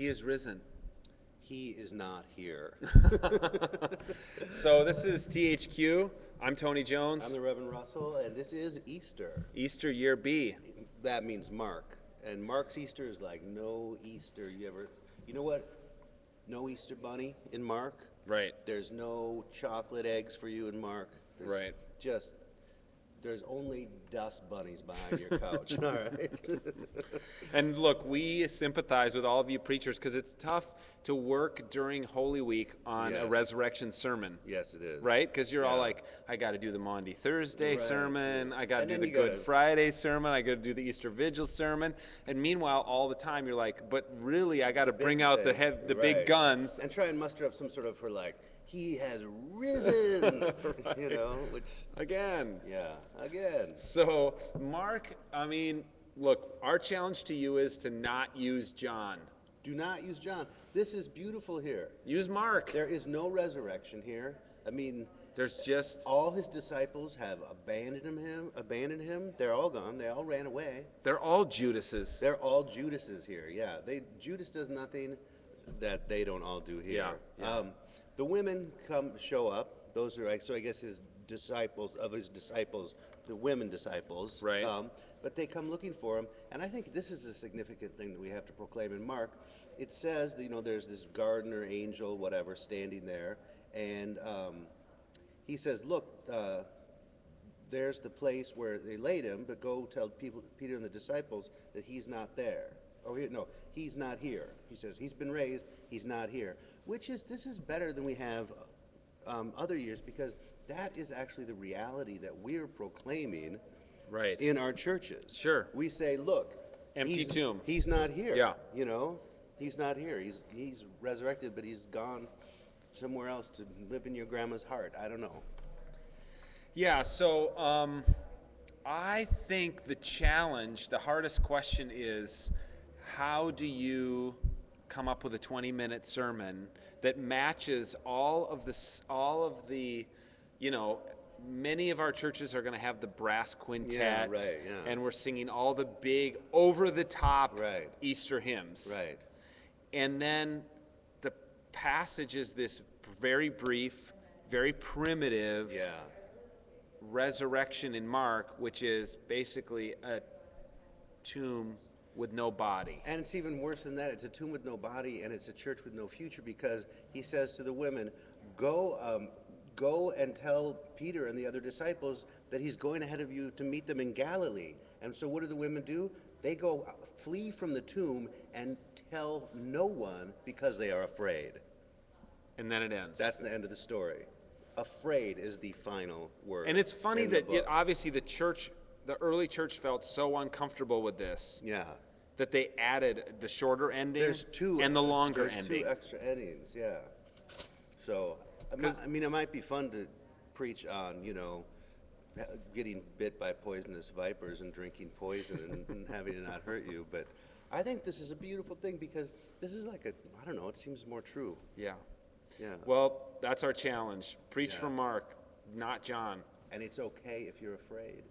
He is risen. He is not here. So this is THQ. I'm Tony Jones. I'm the Reverend Russell, and this is Easter. Easter year B. That means Mark. And Mark's Easter is like no Easter you know what? No Easter bunny in Mark. Right. There's no chocolate eggs for you in Mark. Right. There's only dust bunnies behind your couch. All right. And look, we sympathize with all of you preachers because it's tough to work during Holy Week on a resurrection sermon. Yes, it is. Right? Because you're all like, I got to do the Maundy Thursday sermon. I got to do the Good Friday sermon. I got to do the Easter Vigil sermon. And meanwhile, all the time you're like, but really, I got to bring out the big guns. And try and muster up some sort of he has risen, you know, which... Again. Yeah, again. So, Mark, I mean, look, our challenge to you is to not use John. Do not use John. This is beautiful here. Use Mark. There is no resurrection here. I mean... There's just... All his disciples have abandoned him. They're all gone. They all ran away. They're all Judases. They're all Judases here, yeah. Judas does nothing that they don't all do here. Yeah. The women show up. Those are, so I guess his disciples, the women disciples. Right. But they come looking for him. And I think this is a significant thing that we have to proclaim in Mark. It says that, there's this gardener, angel, whatever, standing there. And he says, look, there's the place where they laid him, but go tell Peter and the disciples that he's not there. He's not here. He says, he's been raised, he's not here. This is better than we have other years, because that is actually the reality that we're proclaiming in our churches. Sure. We say, look, empty tomb. He's not here. Yeah. He's not here. He's resurrected, but he's gone somewhere else to live in your grandma's heart. I don't know. Yeah, so I think the challenge, the hardest question is, how do you come up with a 20-minute sermon that matches all of the, many of our churches are going to have the brass quintet, and we're singing all the big, over-the-top Easter hymns. Right. And then the passage is this very brief, very primitive resurrection in Mark, which is basically a tomb with no body. And it's even worse than that. It's a tomb with no body, and it's a church with no future, because he says to the women, go and tell Peter and the other disciples that he's going ahead of you to meet them in Galilee. And so what do the women do? They go flee from the tomb and tell no one because they are afraid. And then it ends. That's the end of the story. Afraid is the final word. And it's funny that obviously the early church felt so uncomfortable with this. Yeah. That they added the shorter ending and the longer ending. Two extra endings, yeah. So, I mean, it might be fun to preach on, getting bit by poisonous vipers and drinking poison and having it not hurt you. But I think this is a beautiful thing, because this is like I don't know, it seems more true. Yeah. Yeah. Well, that's our challenge. Preach from Mark, not John. And it's okay if you're afraid.